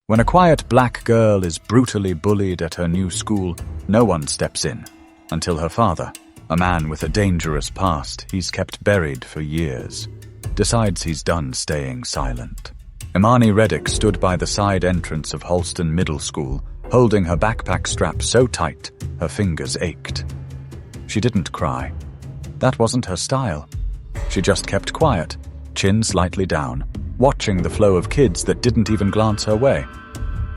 When a quiet black girl is brutally bullied at her new school, no one steps in, until her father, a man with a dangerous past he's kept buried for years, decides he's done staying silent. Imani Reddick stood by the side entrance of Holston Middle School, holding her backpack strap so tight her fingers ached. She didn't cry. That wasn't her style. She just kept quiet, chin slightly down, watching the flow of kids that didn't even glance her way.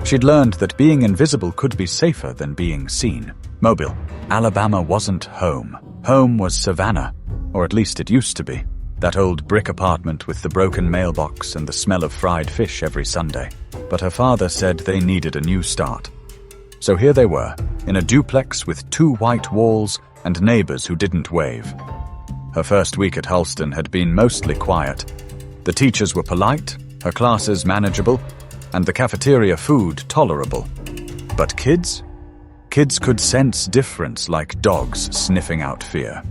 She'd learned that being invisible could be safer than being seen. Mobile, Alabama wasn't home. Home was Savannah, or at least it used to be. That old brick apartment with the broken mailbox and the smell of fried fish every Sunday. But her father said they needed a new start. So here they were, in a duplex with 2 white walls and neighbors who didn't wave. Her first week at Holston had been mostly quiet. The teachers were polite, her classes manageable, and the cafeteria food tolerable. But kids? Kids could sense difference like dogs sniffing out fear.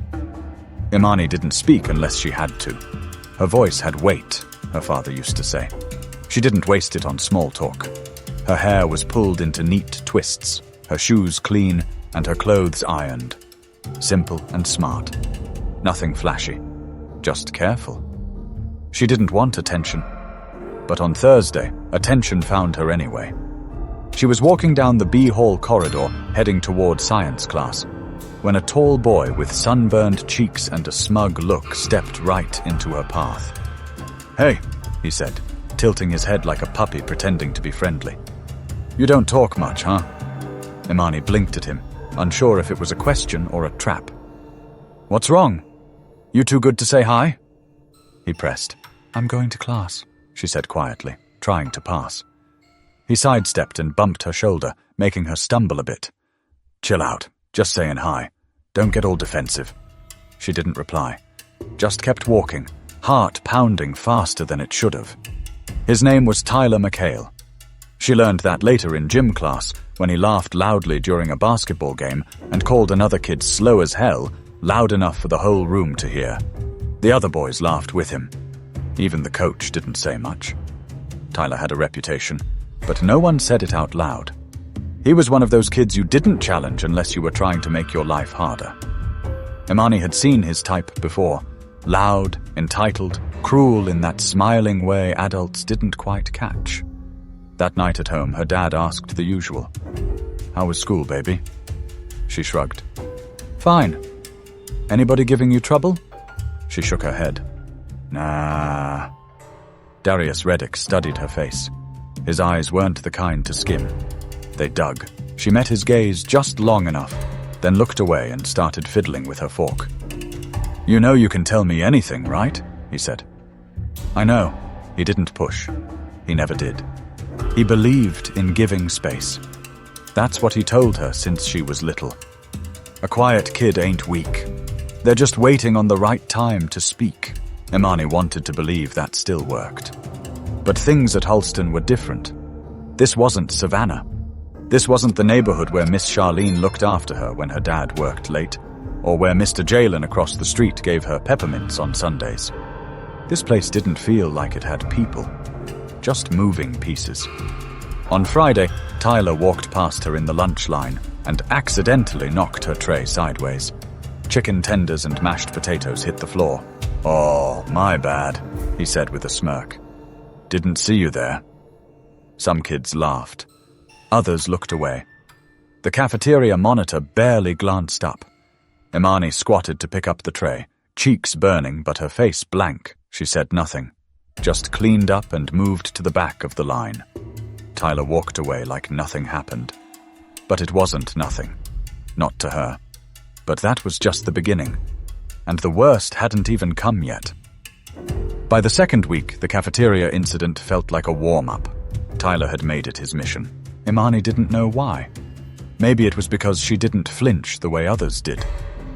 Imani didn't speak unless she had to. Her voice had weight, her father used to say. She didn't waste it on small talk. Her hair was pulled into neat twists, her shoes clean, and her clothes ironed. Simple and smart. Nothing flashy. Just careful. She didn't want attention. But on Thursday, attention found her anyway. She was walking down the B Hall corridor, heading toward science class, when a tall boy with sunburned cheeks and a smug look stepped right into her path. "Hey," he said, tilting his head like a puppy pretending to be friendly. "You don't talk much, huh?" Imani blinked at him, unsure if it was a question or a trap. "What's wrong? You too good to say hi?" He pressed. "I'm going to class," she said quietly, trying to pass. He sidestepped and bumped her shoulder, making her stumble a bit. "Chill out. Just saying hi. Don't get all defensive." She didn't reply. Just kept walking, heart pounding faster than it should have. His name was Tyler McHale. She learned that later in gym class when he laughed loudly during a basketball game and called another kid slow as hell, loud enough for the whole room to hear. The other boys laughed with him. Even the coach didn't say much. Tyler had a reputation, but no one said it out loud. He was one of those kids you didn't challenge unless you were trying to make your life harder. Imani had seen his type before. Loud, entitled, cruel in that smiling way adults didn't quite catch. That night at home, her dad asked the usual. "How was school, baby?" She shrugged. "Fine. Anybody giving you trouble?" She shook her head. "Nah." Darius Reddick studied her face. His eyes weren't the kind to skim. They dug. She met his gaze just long enough, then looked away and started fiddling with her fork. "You know you can tell me anything, right?" he said. "I know." He didn't push. He never did. He believed in giving space. That's what he told her since she was little. A quiet kid ain't weak. They're just waiting on the right time to speak. Imani wanted to believe that still worked. But things at Holston were different. This wasn't Savannah. This wasn't the neighborhood where Miss Charlene looked after her when her dad worked late, or where Mr. Jalen across the street gave her peppermints on Sundays. This place didn't feel like it had people, just moving pieces. On Friday, Tyler walked past her in the lunch line and accidentally knocked her tray sideways. Chicken tenders and mashed potatoes hit the floor. "Oh, my bad," he said with a smirk. "Didn't see you there." Some kids laughed. Others looked away. The cafeteria monitor barely glanced up. Imani squatted to pick up the tray, cheeks burning but her face blank. She said nothing, just cleaned up and moved to the back of the line. Tyler walked away like nothing happened. But it wasn't nothing. Not to her. But that was just the beginning. And the worst hadn't even come yet. By the second week, the cafeteria incident felt like a warm-up. Tyler had made it his mission. Imani didn't know why. Maybe it was because she didn't flinch the way others did.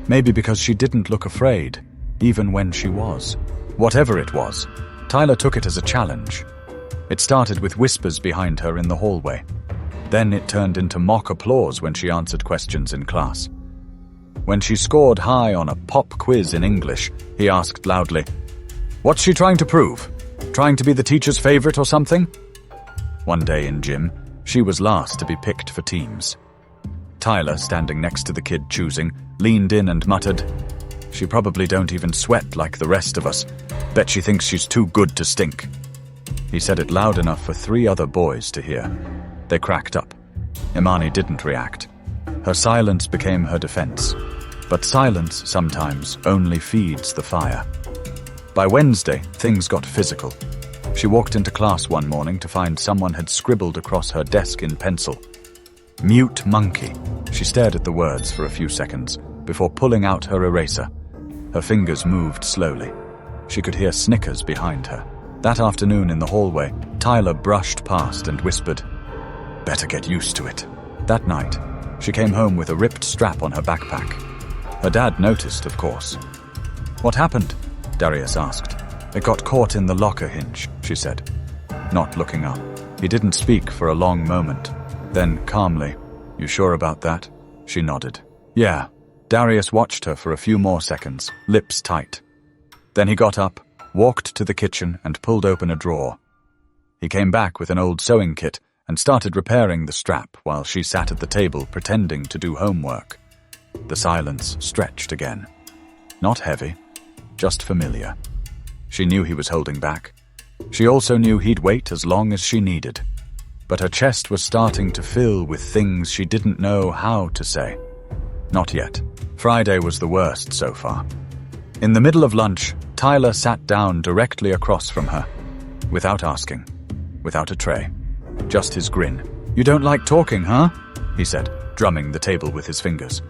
Maybe because she didn't look afraid, even when she was. Whatever it was, Tyler took it as a challenge. It started with whispers behind her in the hallway. Then it turned into mock applause when she answered questions in class. When she scored high on a pop quiz in English, he asked loudly, "What's she trying to prove? Trying to be the teacher's favorite or something?" One day in gym, she was last to be picked for teams. Tyler, standing next to the kid choosing, leaned in and muttered, "She probably don't even sweat like the rest of us. Bet she thinks she's too good to stink." He said it loud enough for 3 other boys to hear. They cracked up. Imani didn't react. Her silence became her defense. But silence sometimes only feeds the fire. By Wednesday, things got physical. She walked into class one morning to find someone had scribbled across her desk in pencil. "Mute monkey." She stared at the words for a few seconds before pulling out her eraser. Her fingers moved slowly. She could hear snickers behind her. That afternoon in the hallway, Tyler brushed past and whispered, "Better get used to it." That night, she came home with a ripped strap on her backpack. Her dad noticed, of course. "What happened?" Darius asked. "It got caught in the locker hinge," she said, not looking up. He didn't speak for a long moment. Then, calmly, "You sure about that?" She nodded. "Yeah." Darius watched her for a few more seconds, lips tight. Then he got up, walked to the kitchen, and pulled open a drawer. He came back with an old sewing kit and started repairing the strap while she sat at the table pretending to do homework. The silence stretched again. Not heavy, just familiar. She knew he was holding back. She also knew he'd wait as long as she needed. But her chest was starting to fill with things she didn't know how to say. Not yet. Friday was the worst so far. In the middle of lunch, Tyler sat down directly across from her. Without asking. Without a tray. Just his grin. "You don't like talking, huh?" he said, drumming the table with his fingers.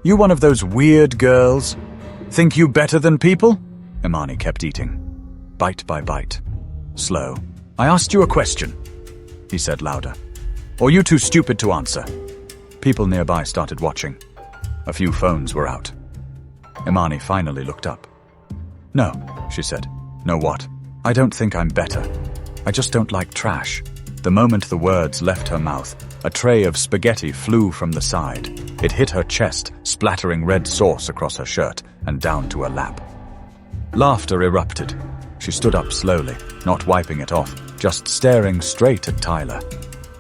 "You one of those weird girls? Think you better than people?" Imani kept eating. Bite by bite. Slow. "I asked you a question," he said louder. "Or you too stupid to answer?" People nearby started watching. A few phones were out. Imani finally looked up. "No," she said. "No what? I don't think I'm better. I just don't like trash." The moment the words left her mouth, a tray of spaghetti flew from the side. It hit her chest, splattering red sauce across her shirt and down to her lap. Laughter erupted. She stood up slowly, not wiping it off, just staring straight at Tyler.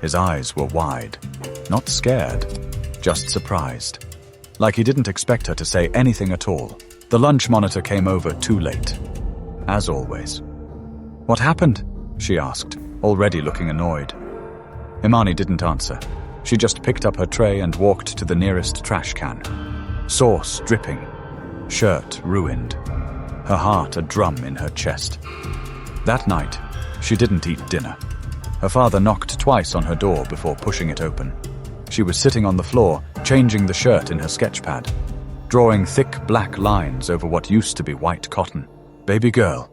His eyes were wide. Not scared, just surprised. Like he didn't expect her to say anything at all. The lunch monitor came over too late. As always. "What happened?" she asked, already looking annoyed. Imani didn't answer. She just picked up her tray and walked to the nearest trash can. Sauce dripping. Shirt ruined. Her heart a drum in her chest. That night, she didn't eat dinner. Her father knocked twice on her door before pushing it open. She was sitting on the floor, changing the shirt in her sketchpad, drawing thick black lines over what used to be white cotton. "Baby girl,"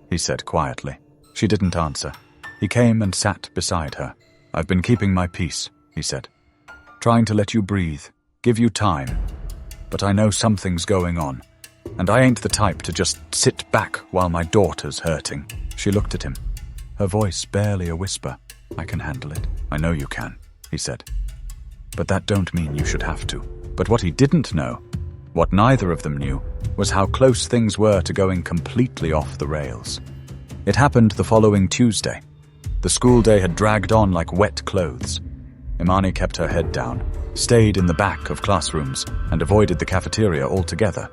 he said quietly. She didn't answer. He came and sat beside her. "I've been keeping my peace," he said. "Trying to let you breathe, give you time. But I know something's going on, and I ain't the type to just sit back while my daughter's hurting." She looked at him, her voice barely a whisper. "I can handle it." "I know you can," he said. "But that don't mean you should have to." But what he didn't know, what neither of them knew, was how close things were to going completely off the rails. It happened the following Tuesday. The school day had dragged on like wet clothes. Imani kept her head down, stayed in the back of classrooms, and avoided the cafeteria altogether.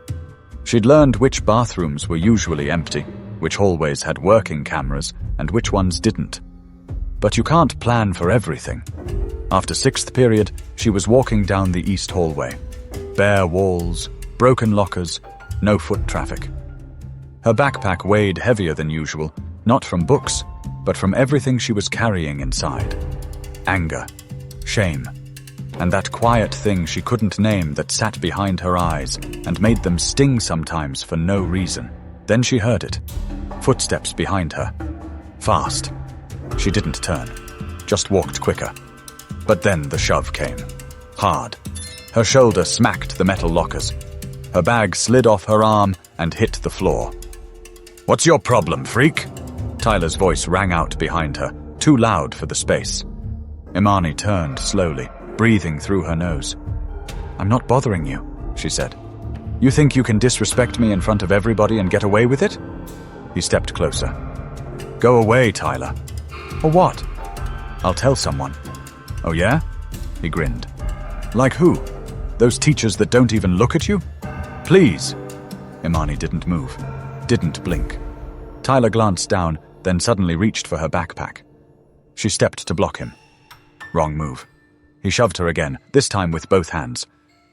She'd learned which bathrooms were usually empty, which hallways had working cameras, and which ones didn't. But you can't plan for everything. After 6th period, she was walking down the east hallway. Bare walls, broken lockers, no foot traffic. Her backpack weighed heavier than usual, not from books, but from everything she was carrying inside. Anger, shame, and that quiet thing she couldn't name that sat behind her eyes and made them sting sometimes for no reason. Then she heard it. Footsteps behind her. Fast. She didn't turn, just walked quicker. But then the shove came. Hard. Her shoulder smacked the metal lockers. Her bag slid off her arm and hit the floor. "What's your problem, freak?" Tyler's voice rang out behind her, too loud for the space. Imani turned slowly, breathing through her nose. "I'm not bothering you," she said. "You think you can disrespect me in front of everybody and get away with it?" He stepped closer. "Go away, Tyler." "Or what?" I'll tell someone. Oh yeah? He grinned. Like who? Those teachers that don't even look at you? Please. Imani didn't move, didn't blink. Tyler glanced down, then suddenly reached for her backpack. She stepped to block him. Wrong move. He shoved her again, this time with both hands.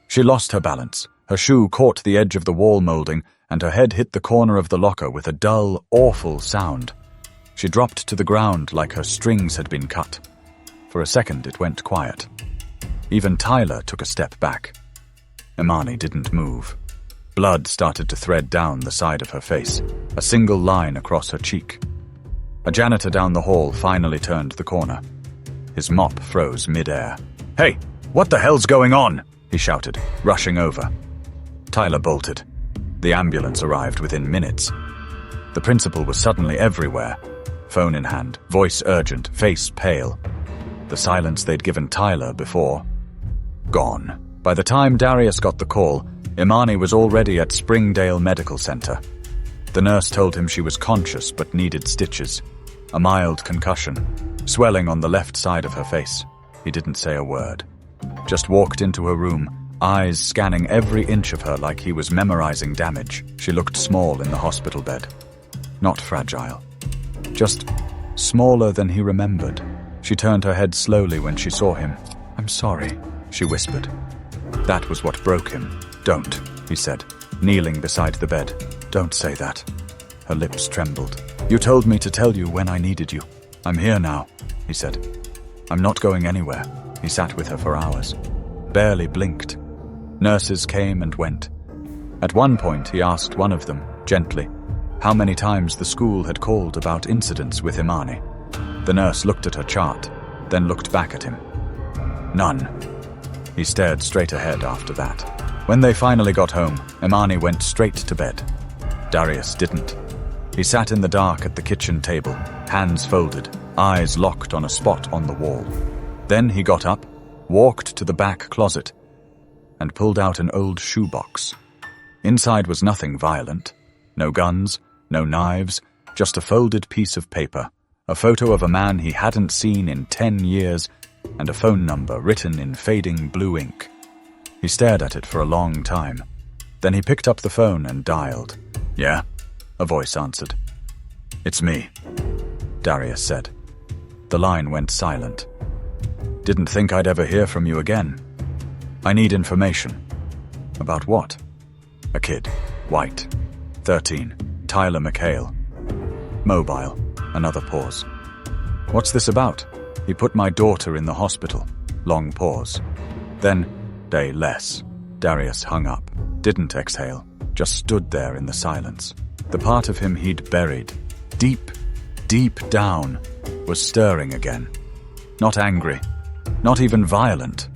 She lost her balance. Her shoe caught the edge of the wall molding, and her head hit the corner of the locker with a dull, awful sound. She dropped to the ground like her strings had been cut. For a second, it went quiet. Even Tyler took a step back. Imani didn't move. Blood started to thread down the side of her face, a single line across her cheek. A janitor down the hall finally turned the corner. His mop froze mid-air. "Hey, what the hell's going on?" he shouted, rushing over. Tyler bolted. The ambulance arrived within minutes. The principal was suddenly everywhere, phone in hand, voice urgent, face pale. The silence they'd given Tyler before, gone. By the time Darius got the call, Imani was already at Springdale Medical Center. The nurse told him she was conscious but needed stitches. A mild concussion, swelling on the left side of her face. He didn't say a word. Just walked into her room, eyes scanning every inch of her like he was memorizing damage. She looked small in the hospital bed. Not fragile. Just smaller than he remembered. She turned her head slowly when she saw him. "I'm sorry," she whispered. That was what broke him. "Don't," he said, kneeling beside the bed. "Don't say that." Her lips trembled. "You told me to tell you when I needed you. I'm here now," he said. "I'm not going anywhere." He sat with her for hours. Barely blinked. Nurses came and went. At one point, he asked one of them, gently, how many times the school had called about incidents with Imani. The nurse looked at her chart, then looked back at him. None. He stared straight ahead after that. When they finally got home, Imani went straight to bed. Darius didn't. He sat in the dark at the kitchen table, hands folded, eyes locked on a spot on the wall. Then he got up, walked to the back closet, and pulled out an old shoebox. Inside was nothing violent. No guns, no knives, just a folded piece of paper, a photo of a man he hadn't seen in 10 years, and a phone number written in fading blue ink. He stared at it for a long time. Then he picked up the phone and dialed. "Yeah?" a voice answered. "It's me," Darius said. The line went silent. "Didn't think I'd ever hear from you again. I need information." "About what?" "A kid. White. 13. Tyler McHale." "Mobile." Another pause. "What's this about?" "He put my daughter in the hospital." Long pause. Then, "Day less." Darius hung up. Didn't exhale. Just stood there in the silence. The part of him he'd buried, deep, deep down, was stirring again. Not angry. Not even violent.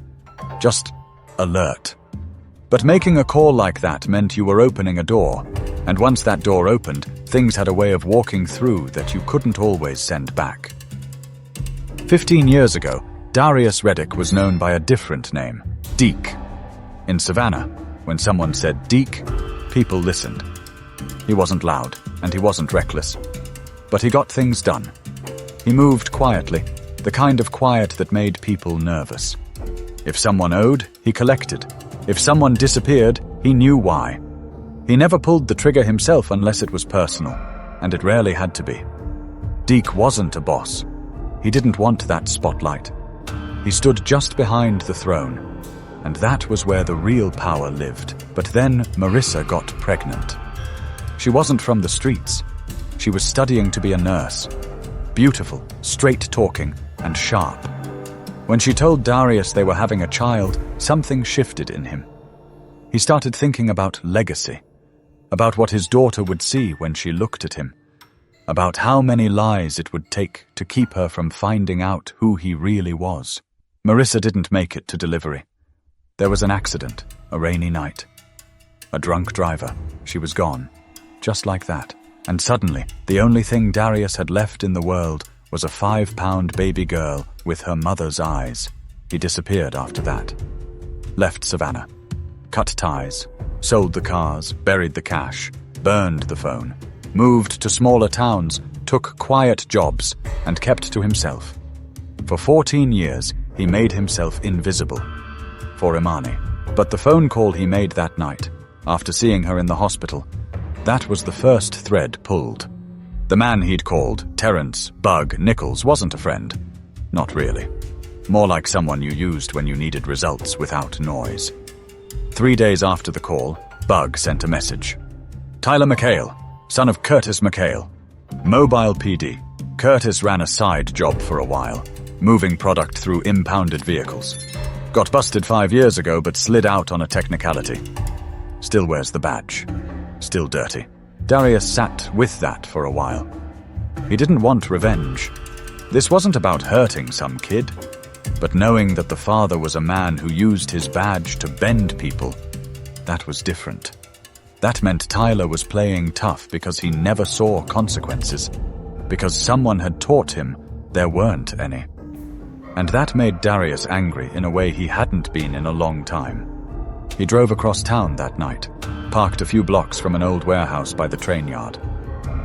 Just alert. But making a call like that meant you were opening a door, and once that door opened, things had a way of walking through that you couldn't always send back. 15 years ago, Darius Reddick was known by a different name, Deke. In Savannah, when someone said Deke, people listened. He wasn't loud, and he wasn't reckless. But he got things done. He moved quietly, the kind of quiet that made people nervous. If someone owed, he collected. If someone disappeared, he knew why. He never pulled the trigger himself unless it was personal, and it rarely had to be. Deke wasn't a boss. He didn't want that spotlight. He stood just behind the throne, and that was where the real power lived. But then Marissa got pregnant. She wasn't from the streets. She was studying to be a nurse. Beautiful, straight-talking, and sharp. When she told Darius they were having a child, something shifted in him. He started thinking about legacy, about what his daughter would see when she looked at him, about how many lies it would take to keep her from finding out who he really was. Marissa didn't make it to delivery. There was an accident, a rainy night. A drunk driver. She was gone. Just like that. And suddenly, the only thing Darius had left in the world was a 5-pound baby girl with her mother's eyes. He disappeared after that. Left Savannah. Cut ties. Sold the cars, buried the cash, burned the phone. Moved to smaller towns, took quiet jobs, and kept to himself. For 14 years, he made himself invisible. For Imani. But the phone call he made that night, after seeing her in the hospital, that was the first thread pulled. The man he'd called, Terence Bug Nichols, wasn't a friend. Not really. More like someone you used when you needed results without noise. 3 days after the call, Bug sent a message. Tyler McHale, son of Curtis McHale. Mobile PD. Curtis ran a side job for a while, moving product through impounded vehicles. Got busted 5 years ago but slid out on a technicality. Still wears the badge. Still dirty. Darius sat with that for a while. He didn't want revenge. This wasn't about hurting some kid, but knowing that the father was a man who used his badge to bend people, that was different. That meant Tyler was playing tough because he never saw consequences, because someone had taught him there weren't any. And that made Darius angry in a way he hadn't been in a long time. He drove across town that night, parked a few blocks from an old warehouse by the train yard.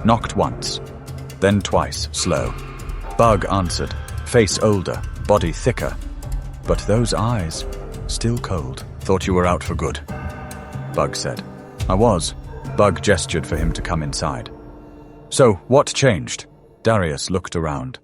Knocked once, then twice, slow. Bug answered, face older, body thicker. But those eyes, still cold. Thought you were out for good. Bug said. I was. Bug gestured for him to come inside. So, what changed? Darius looked around.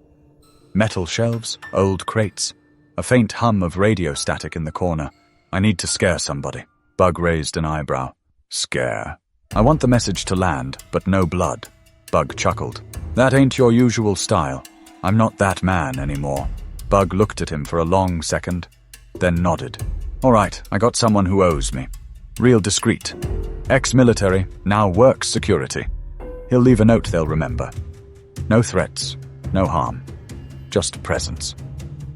Metal shelves, old crates, a faint hum of radio static in the corner. I need to scare somebody. Bug raised an eyebrow. Scare. I want the message to land, but no blood. Bug chuckled. That ain't your usual style. I'm not that man anymore. Bug looked at him for a long second, then nodded. All right, I got someone who owes me. Real discreet. Ex-military, now works security. He'll leave a note they'll remember. No threats, no harm. Just presence,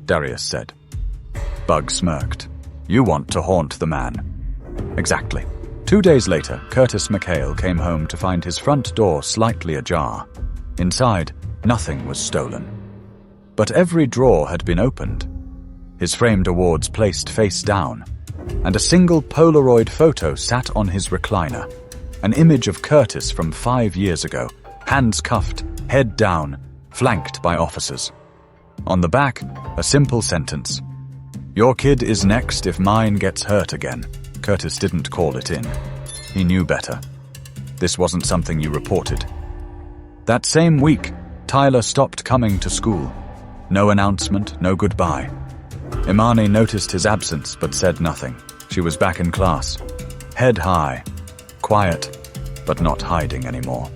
Darius said. Bug smirked. You want to haunt the man. Exactly. 2 days later, Curtis McHale came home to find his front door slightly ajar. Inside, nothing was stolen. But every drawer had been opened. His framed awards placed face down, and a single Polaroid photo sat on his recliner. An image of Curtis from 5 years ago, hands cuffed, head down, flanked by officers. On the back, a simple sentence. Your kid is next if mine gets hurt again. Curtis didn't call it in. He knew better. This wasn't something you reported. That same week, Tyler stopped coming to school. No announcement, no goodbye. Imani noticed his absence but said nothing. She was back in class. Head high. Quiet, but not hiding anymore.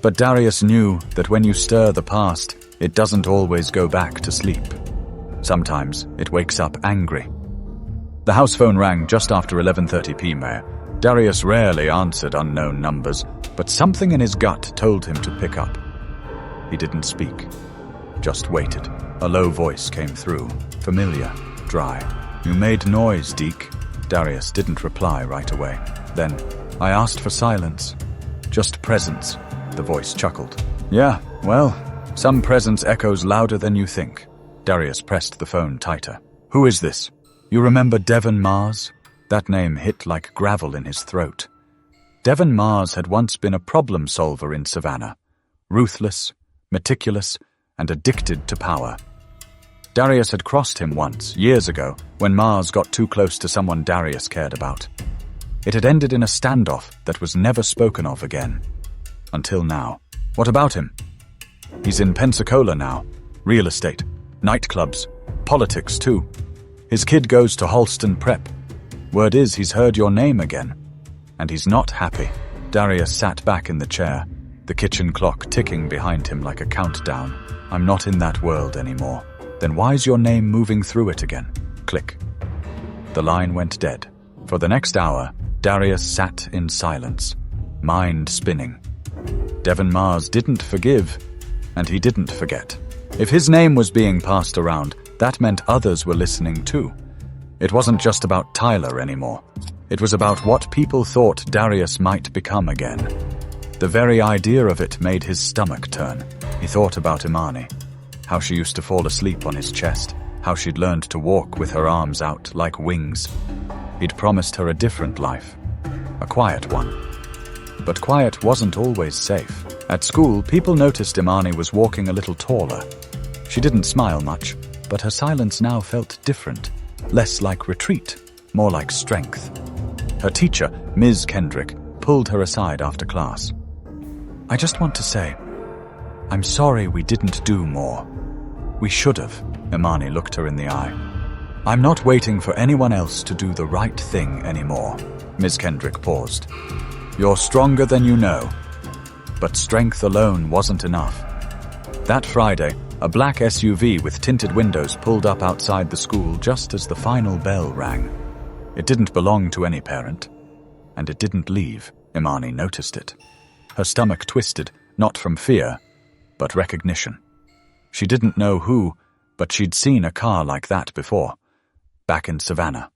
But Darius knew that when you stir the past, it doesn't always go back to sleep. Sometimes it wakes up angry. The house phone rang just after 11:30 p.m. Darius rarely answered unknown numbers, but something in his gut told him to pick up. He didn't speak, just waited. A low voice came through, familiar, dry. You made noise, Deke. Darius didn't reply right away. Then, I asked for silence. Just presence, the voice chuckled. Yeah, well, some presence echoes louder than you think. Darius pressed the phone tighter. Who is this? You remember Devon Mars? That name hit like gravel in his throat. Devon Mars had once been a problem solver in Savannah. Ruthless, meticulous, and addicted to power. Darius had crossed him once, years ago, when Mars got too close to someone Darius cared about. It had ended in a standoff that was never spoken of again. Until now. What about him? He's in Pensacola now. Real estate, nightclubs, politics too. His kid goes to Halston Prep. Word is he's heard your name again. And he's not happy. Darius sat back in the chair, the kitchen clock ticking behind him like a countdown. I'm not in that world anymore. Then why's your name moving through it again? Click. The line went dead. For the next hour, Darius sat in silence, mind spinning. Devon Mars didn't forgive, and he didn't forget. If his name was being passed around, that meant others were listening too. It wasn't just about Tyler anymore. It was about what people thought Darius might become again. The very idea of it made his stomach turn. He thought about Imani, how she used to fall asleep on his chest, how she'd learned to walk with her arms out like wings. He'd promised her a different life, a quiet one. But quiet wasn't always safe. At school, people noticed Imani was walking a little taller. She didn't smile much, but her silence now felt different, less like retreat, more like strength. Her teacher, Ms. Kendrick, pulled her aside after class. "I just want to say, I'm sorry we didn't do more. We should have," Imani looked her in the eye. "I'm not waiting for anyone else to do the right thing anymore." Ms. Kendrick paused. "You're stronger than you know." But strength alone wasn't enough. That Friday, a black SUV with tinted windows pulled up outside the school just as the final bell rang. It didn't belong to any parent, and it didn't leave. Imani noticed it. Her stomach twisted, not from fear, but recognition. She didn't know who, but she'd seen a car like that before, back in Savannah.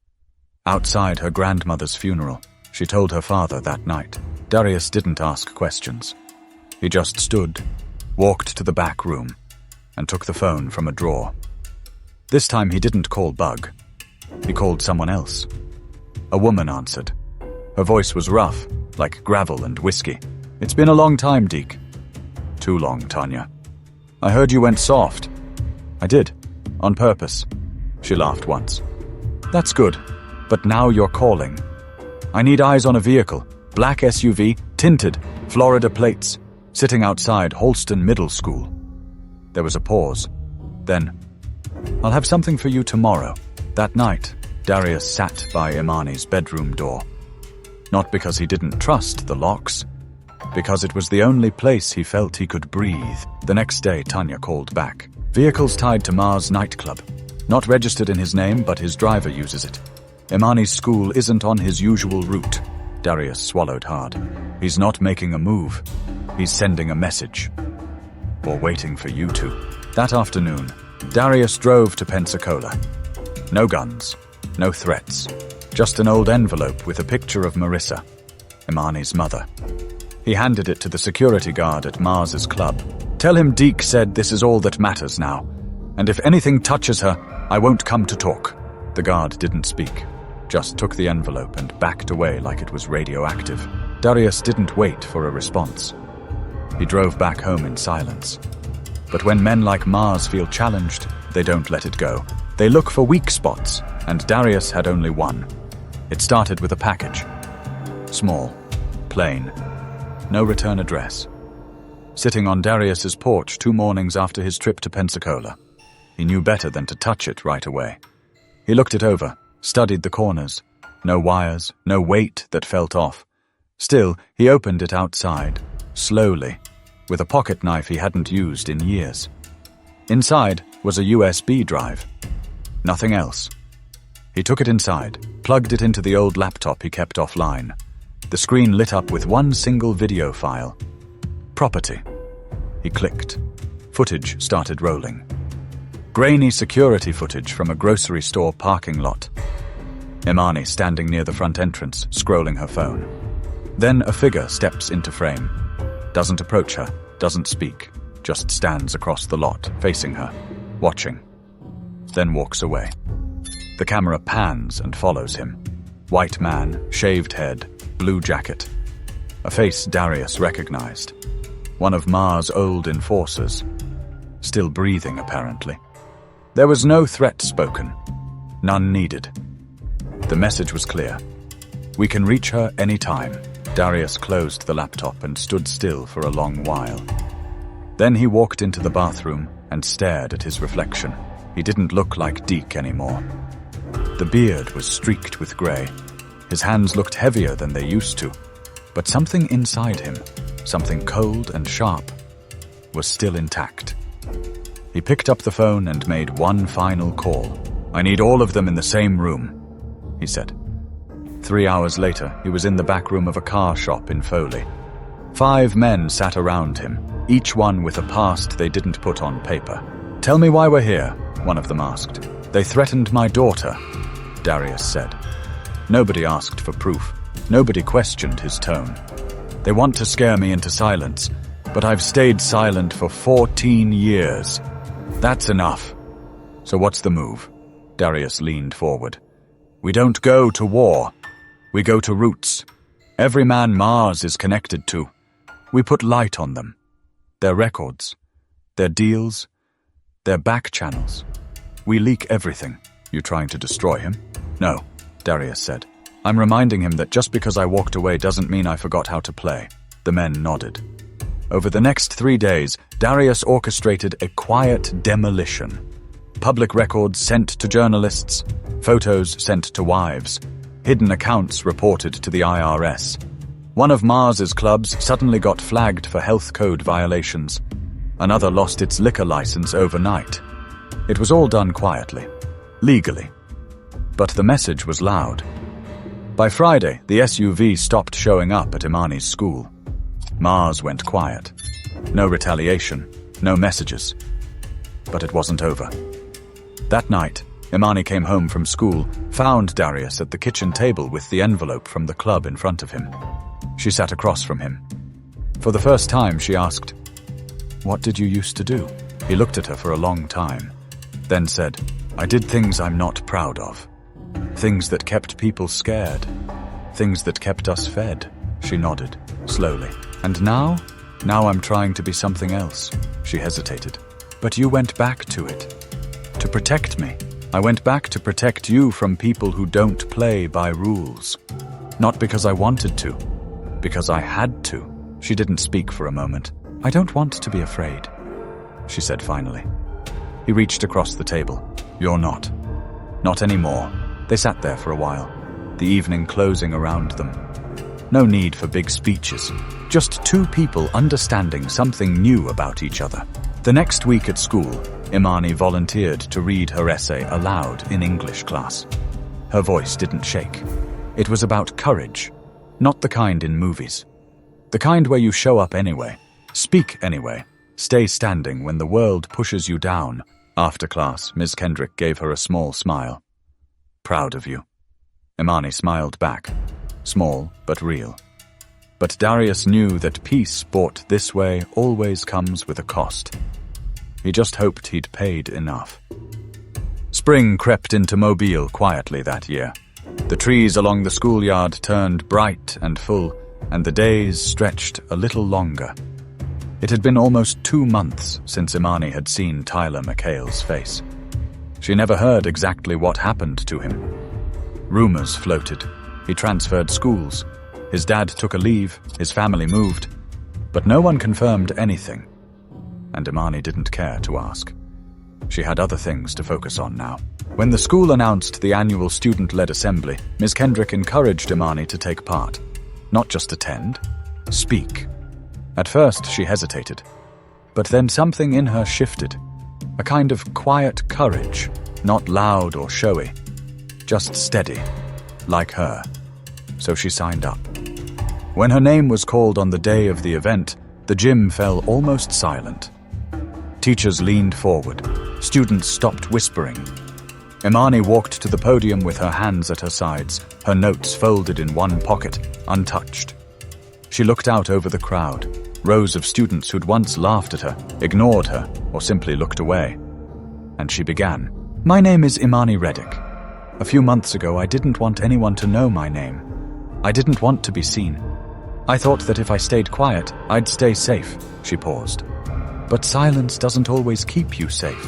Outside her grandmother's funeral, she told her father that night. Darius didn't ask questions. He just stood, walked to the back room, and took the phone from a drawer. This time he didn't call Bug. He called someone else. A woman answered. Her voice was rough, like gravel and whiskey. "It's been a long time, Deke." "Too long, Tanya. I heard you went soft." "I did, on purpose." She laughed once. "That's good, but now you're calling. I need eyes on a vehicle, black SUV, tinted, Florida plates, sitting outside Holston Middle School." There was a pause. Then, "I'll have something for you tomorrow." That night, Darius sat by Imani's bedroom door. Not because he didn't trust the locks, because it was the only place he felt he could breathe. The next day, Tanya called back. "Vehicle's tied to Mars nightclub. Not registered in his name, but his driver uses it. Imani's school isn't on his usual route." Darius swallowed hard. "He's not making a move. He's sending a message. Or waiting for you to." That afternoon, Darius drove to Pensacola. No guns, no threats, just an old envelope with a picture of Marissa, Imani's mother. He handed it to the security guard at Mars's club. "Tell him Deke said this is all that matters now, and if anything touches her, I won't come to talk." The guard didn't speak, just took the envelope and backed away like it was radioactive. Darius didn't wait for a response. He drove back home in silence. But when men like Mars feel challenged, they don't let it go. They look for weak spots, and Darius had only one. It started with a package. Small, plain, no return address. Sitting on Darius's porch 2 mornings after his trip to Pensacola. He knew better than to touch it right away. He looked it over, studied the corners. No wires, no weight that felt off. Still, he opened it outside, slowly, with a pocket knife he hadn't used in years. Inside was a USB drive. Nothing else. He took it inside, plugged it into the old laptop he kept offline. The screen lit up with one single video file. Property. He clicked. Footage started rolling. Grainy security footage from a grocery store parking lot. Imani standing near the front entrance, scrolling her phone. Then a figure steps into frame. Doesn't approach her, doesn't speak, just stands across the lot, facing her, watching. Then walks away. The camera pans and follows him. White man, shaved head, blue jacket. A face Darius recognized. One of Mars' old enforcers. Still breathing, apparently. There was no threat spoken. None needed. The message was clear. We can reach her any time. Darius closed the laptop and stood still for a long while. Then he walked into the bathroom and stared at his reflection. He didn't look like Deke anymore. The beard was streaked with grey. His hands looked heavier than they used to. But something inside him, something cold and sharp, was still intact. He picked up the phone and made one final call. "I need all of them in the same room," he said. 3 hours later, he was in the back room of a car shop in Foley. 5 men sat around him, each one with a past they didn't put on paper. "Tell me why we're here," one of them asked. "They threatened my daughter," Darius said. Nobody asked for proof. Nobody questioned his tone. "They want to scare me into silence, but I've stayed silent for 14 years. That's enough." "So what's the move?" Darius leaned forward. "We don't go to war. We go to roots. Every man Mars is connected to. We put light on them. Their records, their deals, their back channels. We leak everything. You trying to destroy him? No, Darius said. I'm reminding him that just because I walked away doesn't mean I forgot how to play. The men nodded. Over the next 3 days, Darius orchestrated a quiet demolition. Public records sent to journalists, photos sent to wives, hidden accounts reported to the IRS. One of Mars's clubs suddenly got flagged for health code violations. Another lost its liquor license overnight. It was all done quietly, legally. But the message was loud. By Friday, the SUV stopped showing up at Imani's school. Mars went quiet. No retaliation, no messages. But it wasn't over. That night, Imani came home from school, found Darius at the kitchen table with the envelope from the club in front of him. She sat across from him. For the first time, she asked, "What did you used to do?" He looked at her for a long time, then said, "I did things I'm not proud of. Things that kept people scared. Things that kept us fed." She nodded, slowly. "And now? Now I'm trying to be something else." She hesitated. "But you went back to it. To protect me. I went back to protect you from people who don't play by rules. Not because I wanted to. Because I had to." She didn't speak for a moment. "I don't want to be afraid," she said finally. He reached across the table. "You're not. Not anymore." They sat there for a while, the evening closing around them. No need for big speeches, just two people understanding something new about each other. The next week at school, Imani volunteered to read her essay aloud in English class. Her voice didn't shake. It was about courage, not the kind in movies. The kind where you show up anyway, speak anyway, stay standing when the world pushes you down. After class, Ms. Kendrick gave her a small smile. "Proud of you." Imani smiled back, small but real. But Darius knew that peace bought this way always comes with a cost. He just hoped he'd paid enough. Spring crept into Mobile quietly that year. The trees along the schoolyard turned bright and full, and the days stretched a little longer. It had been almost 2 months since Imani had seen Tyler McHale's face. She never heard exactly what happened to him. Rumors floated. He transferred schools. His dad took a leave. His family moved. But no one confirmed anything. And Imani didn't care to ask. She had other things to focus on now. When the school announced the annual student-led assembly, Ms. Kendrick encouraged Imani to take part. Not just attend, speak. At first, she hesitated. But then something in her shifted. A kind of quiet courage, not loud or showy, just steady, like her. So she signed up. When her name was called on the day of the event, the gym fell almost silent. Teachers leaned forward. Students stopped whispering. Imani walked to the podium with her hands at her sides, her notes folded in one pocket, untouched. She looked out over the crowd. Rows of students who'd once laughed at her, ignored her, or simply looked away. And she began. "My name is Imani Reddick. A few months ago, I didn't want anyone to know my name. I didn't want to be seen. I thought that if I stayed quiet, I'd stay safe." She paused. "But silence doesn't always keep you safe.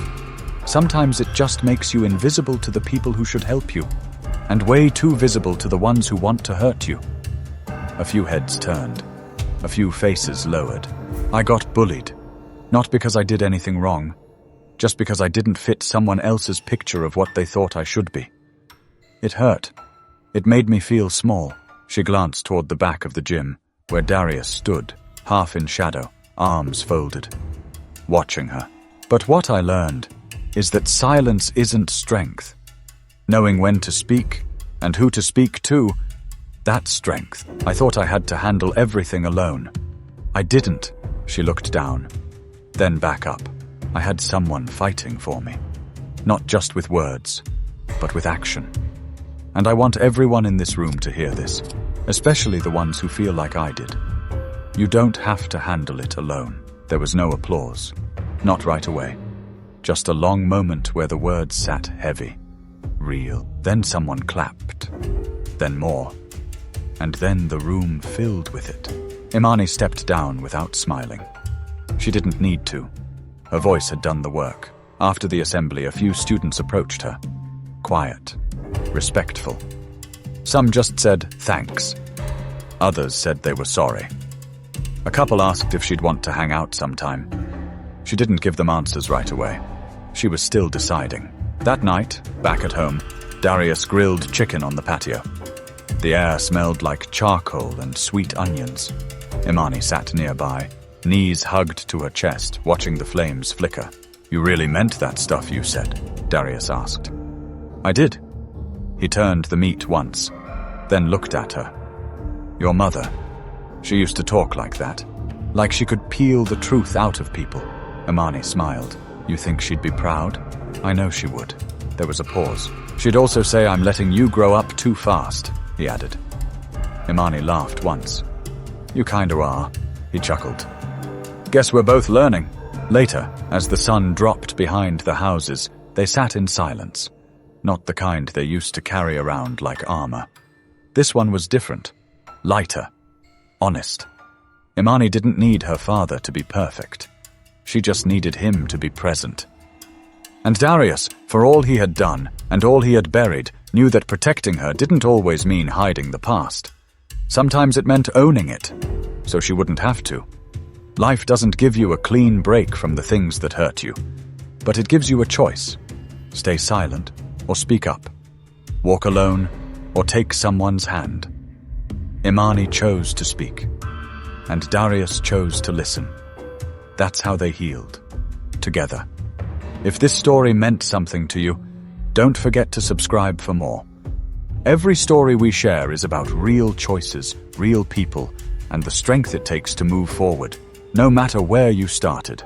Sometimes it just makes you invisible to the people who should help you, and way too visible to the ones who want to hurt you." A few heads turned. A few faces lowered. "I got bullied. Not because I did anything wrong. Just because I didn't fit someone else's picture of what they thought I should be. It hurt. It made me feel small." She glanced toward the back of the gym, where Darius stood, half in shadow, arms folded, watching her. "But what I learned is that silence isn't strength. Knowing when to speak, and who to speak to, that's strength. I thought I had to handle everything alone. I didn't." She looked down, then back up. "I had someone fighting for me. Not just with words, but with action. And I want everyone in this room to hear this, especially the ones who feel like I did. You don't have to handle it alone." There was no applause. Not right away. Just a long moment where the words sat heavy, real. Then someone clapped. Then more. And then the room filled with it. Imani stepped down without smiling. She didn't need to. Her voice had done the work. After the assembly, a few students approached her. Quiet, respectful. Some just said thanks. Others said they were sorry. A couple asked if she'd want to hang out sometime. She didn't give them answers right away. She was still deciding. That night, back at home, Darius grilled chicken on the patio. The air smelled like charcoal and sweet onions. Imani sat nearby, knees hugged to her chest, watching the flames flicker. "You really meant that stuff you said?" Darius asked. "I did." He turned the meat once, then looked at her. "Your mother, she used to talk like that, like she could peel the truth out of people." Imani smiled. "You think she'd be proud?" "I know she would." There was a pause. "She'd also say I'm letting you grow up too fast," he added. Imani laughed once. "You kinda are," he chuckled. "Guess we're both learning." Later, as the sun dropped behind the houses, they sat in silence. Not the kind they used to carry around like armor. This one was different. Lighter. Honest. Imani didn't need her father to be perfect. She just needed him to be present. And Darius, for all he had done and all he had buried, knew that protecting her didn't always mean hiding the past. Sometimes it meant owning it, so she wouldn't have to. Life doesn't give you a clean break from the things that hurt you, but it gives you a choice. Stay silent or speak up. Walk alone or take someone's hand. Imani chose to speak, and Darius chose to listen. That's how they healed. Together. If this story meant something to you, don't forget to subscribe for more. Every story we share is about real choices, real people, and the strength it takes to move forward, no matter where you started.